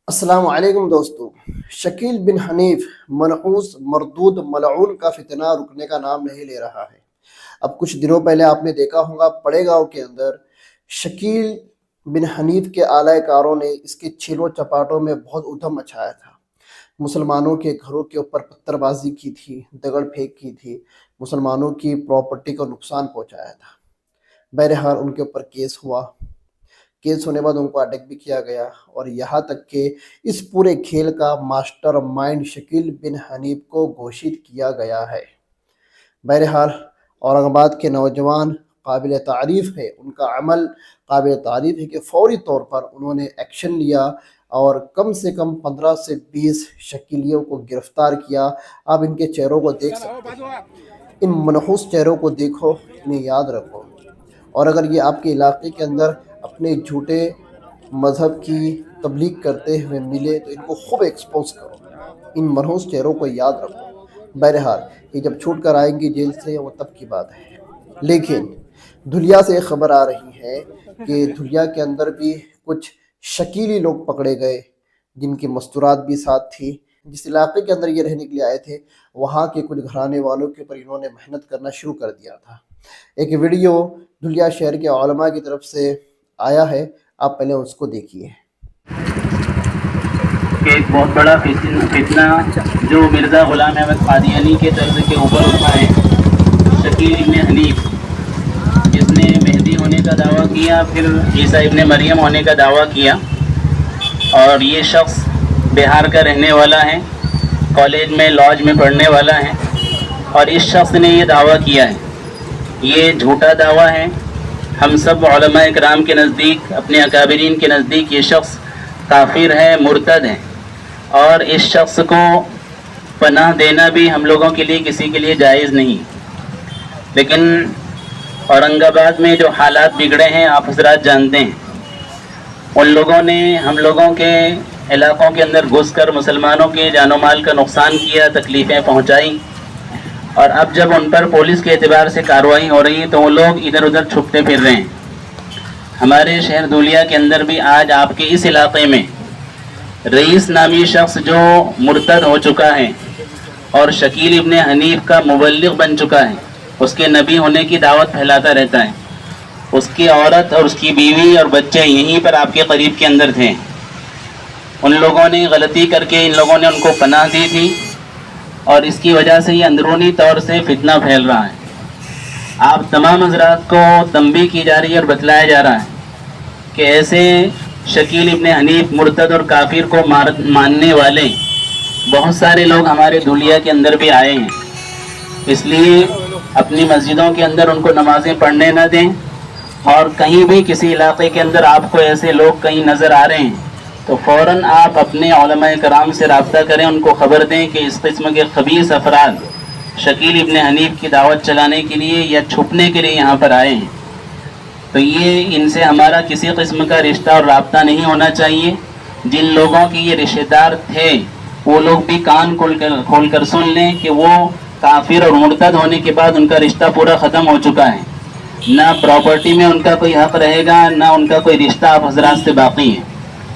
السلام علیکم دوستو۔ شکیل بن حنیف منحوس مردود ملعون کا فتنہ رکنے کا نام نہیں لے رہا ہے۔ اب کچھ دنوں پہلے آپ نے دیکھا ہوگا پڑے گاؤں کے اندر شکیل بن حنیف کے اعلی کاروں نے اس کے چھیلوں چپاٹوں میں بہت ادھم مچایا تھا۔ مسلمانوں کے گھروں کے اوپر پتھر بازی کی تھی، دگڑ پھینک کی تھی، مسلمانوں کی پراپرٹی کو نقصان پہنچایا تھا۔ بہرحال ان کے اوپر کیس ہوا، کیس ہونے بعد ان کو اٹیک بھی کیا گیا، اور یہاں تک کہ اس پورے کھیل کا ماسٹر مائنڈ شکیل بن حنیف کو گھوشت کیا گیا ہے۔ بہرحال اورنگ آباد کے نوجوان قابل تعریف ہے، ان کا عمل قابل تعریف ہے کہ فوری طور پر انہوں نے ایکشن لیا اور کم سے کم 15 سے 20 شکیلیوں کو گرفتار کیا۔ آپ ان کے چہروں کو دیکھ سکتے ہیں، ان منحوس چہروں کو دیکھو، انہیں یاد رکھو، اور اگر یہ آپ کے علاقے کے اندر اپنے جھوٹے مذہب کی تبلیغ کرتے ہوئے ملے تو ان کو خوب ایکسپوز کرو، ان منحوس چہروں کو یاد رکھو۔ بہرحال یہ جب چھوٹ کر آئیں گی جیل سے وہ تب کی بات ہے۔ لیکن دھلیا سے خبر آ رہی ہے کہ دھلیا کے اندر بھی کچھ شکیلی لوگ پکڑے گئے جن کی مستورات بھی ساتھ تھی۔ جس علاقے کے اندر یہ رہنے کے لیے آئے تھے وہاں کے کچھ گھرانے والوں کے اوپر انہوں نے محنت کرنا شروع کر دیا تھا۔ ایک ویڈیو دھلیا شہر کے علماء کی طرف سے آیا ہے، آپ پہلے اس کو دیکھیے۔ ایک بہت بڑا فتنہ جو مرزا غلام احمد قادیانی کے طرز کے اوپر اٹھا ہے، شکیل ابن حنیف، جس نے مہدی ہونے کا دعویٰ کیا، پھر عیسیٰ ابن مریم ہونے کا دعویٰ کیا، اور یہ شخص بہار کا رہنے والا ہے، کالج میں لاج میں پڑھنے والا ہے، اور اس شخص نے یہ دعویٰ کیا ہے۔ یہ جھوٹا دعویٰ ہے۔ ہم سب علماء اکرام کے نزدیک، اپنے اکابرین کے نزدیک یہ شخص کافر ہے، مرتد ہے، اور اس شخص کو پناہ دینا بھی ہم لوگوں کے لیے کسی کے لیے جائز نہیں۔ لیکن اورنگ آباد میں جو حالات بگڑے ہیں آپ حضرات جانتے ہیں، ان لوگوں نے ہم لوگوں کے علاقوں کے اندر گھس کر مسلمانوں کے جان و مال کا نقصان کیا، تکلیفیں پہنچائیں، اور اب جب ان پر پولیس کے اعتبار سے کارروائی ہو رہی ہے تو وہ لوگ ادھر ادھر چھپتے پھر رہے ہیں۔ ہمارے شہر دھولیا کے اندر بھی آج آپ کے اس علاقے میں رئیس نامی شخص جو مرتد ہو چکا ہے اور شکیل ابن حنیف کا مبلغ بن چکا ہے، اس کے نبی ہونے کی دعوت پھیلاتا رہتا ہے، اس کی عورت اور اس کی بیوی اور بچے یہیں پر آپ کے قریب کے اندر تھے۔ ان لوگوں نے غلطی کر کے ان لوگوں نے ان کو پناہ دی تھی، اور اس کی وجہ سے یہ اندرونی طور سے فتنہ پھیل رہا ہے۔ آپ تمام حضرات کو تنبیہ کی جا رہی ہے اور بتلایا جا رہا ہے کہ ایسے شکیل ابن حنیف مرتد اور کافر کو ماننے والے بہت سارے لوگ ہمارے دھولیا کے اندر بھی آئے ہیں، اس لیے اپنی مسجدوں کے اندر ان کو نمازیں پڑھنے نہ دیں، اور کہیں بھی کسی علاقے کے اندر آپ کو ایسے لوگ کہیں نظر آ رہے ہیں تو فوراً آپ اپنے علماء کرام سے رابطہ کریں، ان کو خبر دیں کہ اس قسم کے خبیث افراد شکیل ابن حنیف کی دعوت چلانے کے لیے یا چھپنے کے لیے یہاں پر آئے ہیں، تو یہ ان سے ہمارا کسی قسم کا رشتہ اور رابطہ نہیں ہونا چاہیے۔ جن لوگوں کے یہ رشتہ دار تھے وہ لوگ بھی کان کھول کر سن لیں کہ وہ کافر اور مرتد ہونے کے بعد ان کا رشتہ پورا ختم ہو چکا ہے، نہ پراپرٹی میں ان کا کوئی حق رہے گا، نہ ان کا کوئی رشتہ آپ حضرات سے باقی ہے۔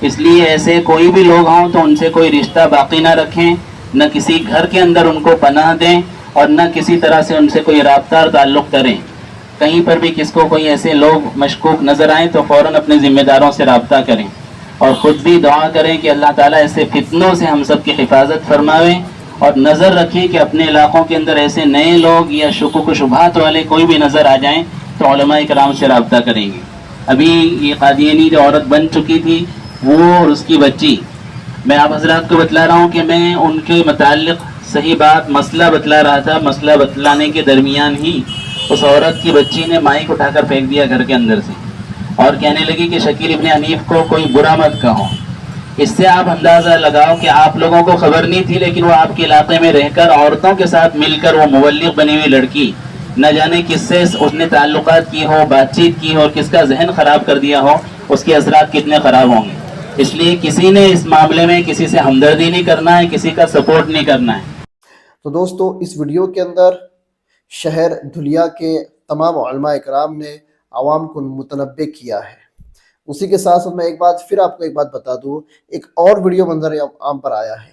اس لیے ایسے کوئی بھی لوگ ہوں تو ان سے کوئی رشتہ باقی نہ رکھیں، نہ کسی گھر کے اندر ان کو پناہ دیں، اور نہ کسی طرح سے ان سے کوئی رابطہ اور تعلق کریں۔ کہیں پر بھی کس کو کوئی ایسے لوگ مشکوک نظر آئیں تو فوراً اپنے ذمہ داروں سے رابطہ کریں، اور خود بھی دعا کریں کہ اللہ تعالیٰ ایسے فتنوں سے ہم سب کی حفاظت فرماوے، اور نظر رکھیں کہ اپنے علاقوں کے اندر ایسے نئے لوگ یا شکوک و شبہات والے کوئی بھی نظر آ جائیں تو علماء کرام سے رابطہ کریں گے۔ ابھی یہ قادیانی جو عورت بن چکی تھی وہ اور اس کی بچی، میں آپ حضرات کو بتلا رہا ہوں کہ میں ان کے متعلق صحیح بات مسئلہ بتلا رہا تھا، مسئلہ بتلانے کے درمیان ہی اس عورت کی بچی نے مائک اٹھا کر پھینک دیا گھر کے اندر سے، اور کہنے لگی کہ شکیل ابن حنیف کو کوئی برا مت کہو۔ اس سے آپ اندازہ لگاؤ کہ آپ لوگوں کو خبر نہیں تھی، لیکن وہ آپ کے علاقے میں رہ کر عورتوں کے ساتھ مل کر وہ مبلغ بنی ہوئی لڑکی نہ جانے کس سے اس نے تعلقات کی ہو، بات چیت کی ہو، اور کس کا ذہن خراب کر دیا ہو، اس کے اثرات کتنے خراب ہوں گے۔ اس لیے کسی نے اس معاملے میں کسی سے ہمدردی نہیں کرنا ہے، کسی کا سپورٹ نہیں کرنا ہے۔ تو دوستو اس ویڈیو کے اندر شہر دھلیا کے تمام علماء اکرام نے عوام کو متنبہ کیا ہے، اسی کے ساتھ ساتھ میں ایک بات پھر آپ کو ایک بات بتا دوں، ایک اور ویڈیو منظر عام پر آیا ہے،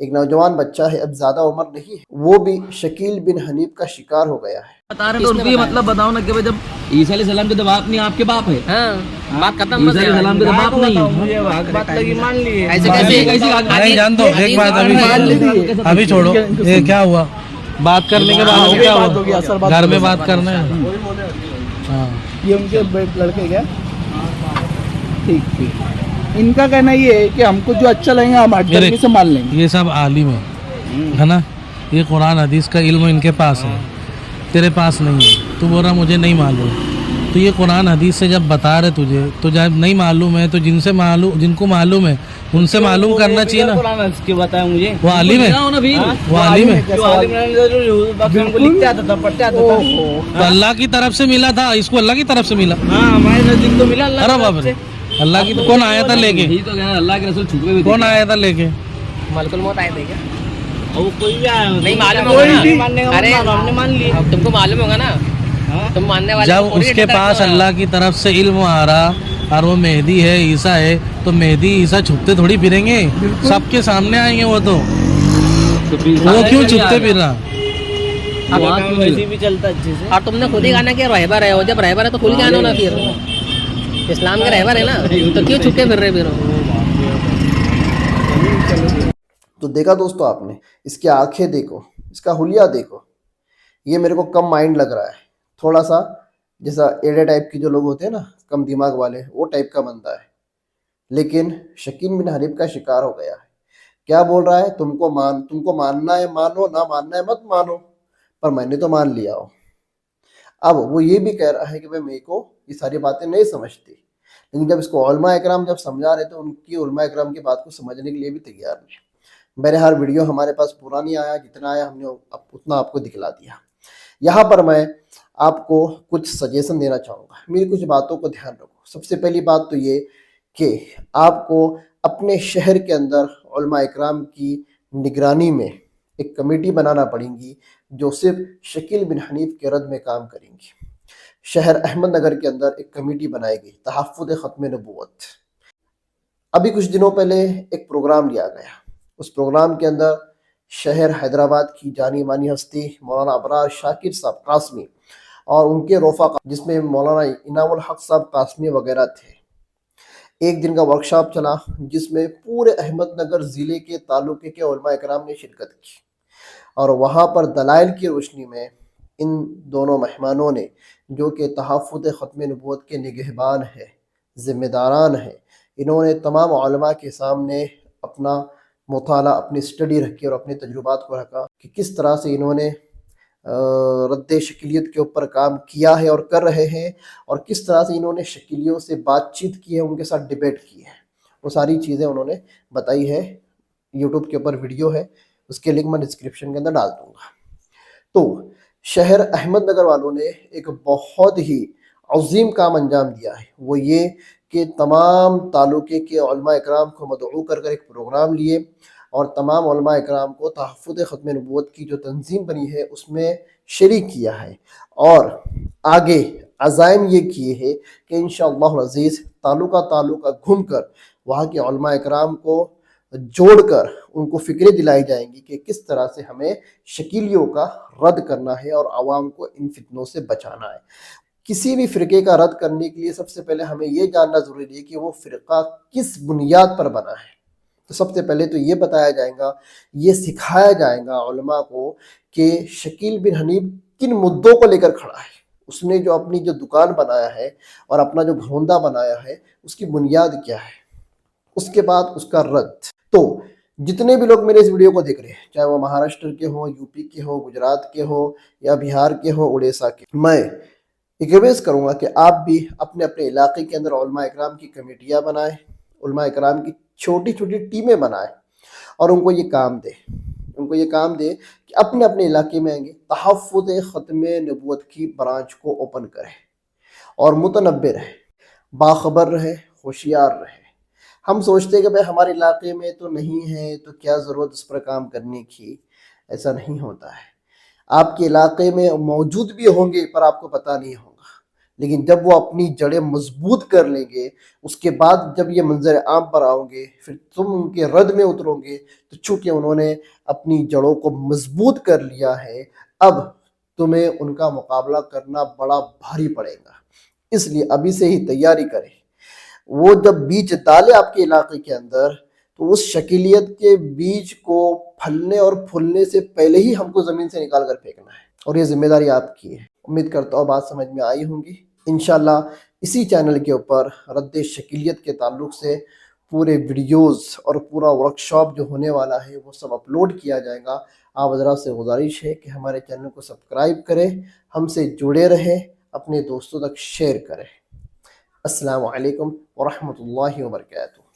ایک نوجوان بچہ ہے، اب زیادہ عمر نہیں ہے، وہ بھی شکیل بن حنیف کا شکار ہو گیا ہے۔ بتا رہے تو ان کو یہ مطلب بتاؤ نا کہ جب عیسیٰ علیہ السلام کے تو باپ نہیں، آپ کے باپ ہے، بات ختم عیسیٰ علیہ السلام کے تو باپ نہیں، بات لگی مان لی ایسے کیسے نہیں جان دو ایک بات ابھی چھوڑو، یہ کیا ہوا بات کرنے کے بعد کیا ہوا، گھر میں بات کرنا ہے۔ ہاں یہ ان کے لڑکے کیا ٹھیک ٹھیک، ان کا کہنا یہ ہے کہ ہم کو جو اچھا لگے گا ہم ہٹ سے مان لیں گے۔ یہ سب عالم ہے نا، یہ قرآن حدیث کا علم ان کے پاس ہے، تیرے پاس نہیں ہے، تو بول رہا مجھے نہیں معلوم، تو یہ قرآن حدیث سے جب بتا رہے تجھے، تو جب نہیں معلوم ہے تو جن کو معلوم ہے ان سے معلوم کرنا چاہیے نا۔ کیوں بتایا مجھے وہ عالم ہے، وہ عالم ہے، لکھتے آتا تھا، پڑھتے آتا تھا، تو اللہ کی طرف سے ملا تھا، اس کو اللہ کی طرف سے ملا۔ ہاں ہمارے نزدیک تو ملا اللہ ارے باپ رے، اللہ کی کون آیا تھا لے کے، یہی تو کہنا اللہ کے رسول چھپے ہوئے کون آیا تھا لے کے؟ ملک الموت آئے تھے کیا؟ وہ کوئی بھی آیا نہیں معلوم ہوگا نا، ارے ہم نے مان لی، تم کو معلوم ہوگا نا، تم ماننے والے جب اس کے پاس اللہ کی طرف سے علم آ رہا اور وہ مہدی ہے، عیسیٰ ہے، تو مہدی عیسیٰ چھپتے تھوڑی پھریں گے، سب کے سامنے آئیں گے، وہ کیوں چھپتے پھر رہا؟ ویسے بھی چلتا اچھے سے۔ اور تم نے خود ہی کہا نا کہ رہبر ہے، جب رہبر ہے تو کھل کے آنا نا، پھر اسلام کے رہبر ہے نا، تو کیوں چھپے پھر رہے پھر؟ تو دیکھا دوستو آپ نے، اس کی آنکھیں دیکھو، اس کا حلیہ دیکھو، یہ میرے کو کم مائنڈ لگ رہا ہے، تھوڑا سا جیسا ایڈے ٹائپ کے جو لوگ ہوتے ہیں نا، کم دماغ والے، وہ ٹائپ کا بندہ ہے، لیکن شکیل بن حنیف کا شکار ہو گیا ہے۔ کیا بول رہا ہے؟ تم کو ماننا ہے مانو، نہ ماننا ہے مت مانو، پر میں نے تو مان لیا ہو۔ اب وہ یہ بھی کہہ رہا ہے کہ میرے کو یہ ساری باتیں نہیں سمجھتی، لیکن جب اس کو علماء اکرام جب سمجھا رہے تو ان کی علماء اکرام کی بات کو سمجھنے کے لیے بھی تیار نہیں۔ بہرحال ویڈیو ہمارے پاس پورا نہیں آیا، جتنا آیا ہم نے اتنا آپ کو دکھلا دیا۔ یہاں پر میں آپ کو کچھ سجیشن دینا چاہوں گا، میری کچھ باتوں کو دھیان رکھو۔ سب سے پہلی بات تو یہ کہ آپ کو اپنے شہر کے اندر علماء اکرام کی نگرانی میں ایک کمیٹی بنانا پڑیں گی جو صرف شکیل بن حنیف کے رد میں کام کریں گی۔ شہر احمد نگر کے اندر ایک کمیٹی بنائے گی، تحفظ ختم نبوت۔ ابھی کچھ دنوں پہلے ایک پروگرام لیا گیا، اس پروگرام کے اندر شہر حیدرآباد کی جانی مانی ہستی مولانا ابرار شاکر صاحب قاسمی اور ان کے رفقا، جس میں مولانا انعام الحق صاحب قاسمی وغیرہ تھے، ایک دن کا ورکشاپ چلا جس میں پورے احمد نگر ضلع کے تعلقے کے علماء اکرام نے شرکت کی، اور وہاں پر دلائل کی روشنی میں ان دونوں مہمانوں نے، جو کہ تحفظ ختم نبوت کے نگہبان ہیں، ذمہ داران ہیں، انہوں نے تمام علماء کے سامنے اپنا مطالعہ، اپنی اسٹڈی رکھی اور اپنے تجربات کو رکھا کہ کس طرح سے انہوں نے رد شکیلیت کے اوپر کام کیا ہے اور کر رہے ہیں، اور کس طرح سے انہوں نے شکیلیوں سے بات چیت کی ہے، ان کے ساتھ ڈیبیٹ کی ہے۔ وہ ساری چیزیں انہوں نے بتائی ہے، یوٹیوب کے اوپر ویڈیو ہے، اس کے لنک میں ڈسکرپشن کے اندر ڈال دوں گا۔ تو شہر احمد نگر والوں نے ایک بہت ہی عظیم کام انجام دیا ہے، وہ یہ کہ تمام تعلقے کے علماء اکرام کو مدعو کر ایک پروگرام لیے اور تمام علماء اکرام کو تحفظ ختم نبوت کی جو تنظیم بنی ہے اس میں شریک کیا ہے، اور آگے عزائم یہ کیے ہیں کہ انشاءاللہ العزیز تعلقہ گھوم کر وہاں کے علماء اکرام کو جوڑ کر ان کو فکریں دلائی جائیں گی کہ کس طرح سے ہمیں شکیلیوں کا رد کرنا ہے اور عوام کو ان فتنوں سے بچانا ہے۔ کسی بھی فرقے کا رد کرنے کے لیے سب سے پہلے ہمیں یہ جاننا ضروری ہے کہ وہ فرقہ کس بنیاد پر بنا ہے۔ تو سب سے پہلے تو یہ بتایا جائے گا، یہ سکھایا جائے گا علماء کو کہ شکیل بن حنیف کن مدوں کو لے کر کھڑا ہے، اس نے جو اپنی جو دکان بنایا ہے اور اپنا جو گھوندا بنایا ہے اس کی بنیاد کیا ہے، اس کے بعد اس کا رد۔ تو جتنے بھی لوگ میرے اس ویڈیو کو دیکھ رہے ہیں، چاہے وہ مہاراشٹر کے ہوں، یو پی کے ہوں، گجرات کے ہوں، یا بہار کے ہوں، اڑیسہ کے، میں ریکویسٹ کروں گا کہ آپ بھی اپنے اپنے علاقے کے اندر علماء اکرام کی کمیٹیاں بنائیں، علماء اکرام کی چھوٹی چھوٹی ٹیمیں بنائیں، اور ان کو یہ کام دے کہ اپنے اپنے علاقے میں آئیں گے، تحفظ ختم نبوت کی برانچ کو اوپن کریں اور متنبع رہے، باخبر رہے، ہوشیار رہے۔ ہم سوچتے ہیں کہ بھائی ہمارے علاقے میں تو نہیں ہے تو کیا ضرورت اس پر کام کرنے کی، ایسا نہیں ہوتا ہے۔ آپ کے علاقے میں موجود بھی ہوں گے پر آپ کو پتہ نہیں ہوگا، لیکن جب وہ اپنی جڑیں مضبوط کر لیں گے، اس کے بعد جب یہ منظر عام پر آؤ گے، پھر تم ان کے رد میں اترو گے، تو چونکہ انہوں نے اپنی جڑوں کو مضبوط کر لیا ہے، اب تمہیں ان کا مقابلہ کرنا بڑا بھاری پڑے گا۔ اس لیے ابھی سے ہی تیاری کریں۔ وہ جب بیج ڈالے آپ کے علاقے کے اندر، تو اس شکیلیت کے بیج کو پھلنے اور پھولنے سے پہلے ہی ہم کو زمین سے نکال کر پھینکنا ہے، اور یہ ذمہ داری آپ کی ہے۔ امید کرتا ہوں بات سمجھ میں آئی ہوں گی۔ انشاءاللہ اسی چینل کے اوپر رد شکیلیت کے تعلق سے پورے ویڈیوز اور پورا ورکشاپ جو ہونے والا ہے وہ سب اپلوڈ کیا جائے گا۔ آپ حضرات سے گزارش ہے کہ ہمارے چینل کو سبسکرائب کریں، ہم سے جڑے رہیں، اپنے دوستوں تک شیئر کریں۔ السلام علیکم ورحمۃ اللہ وبرکاتہ۔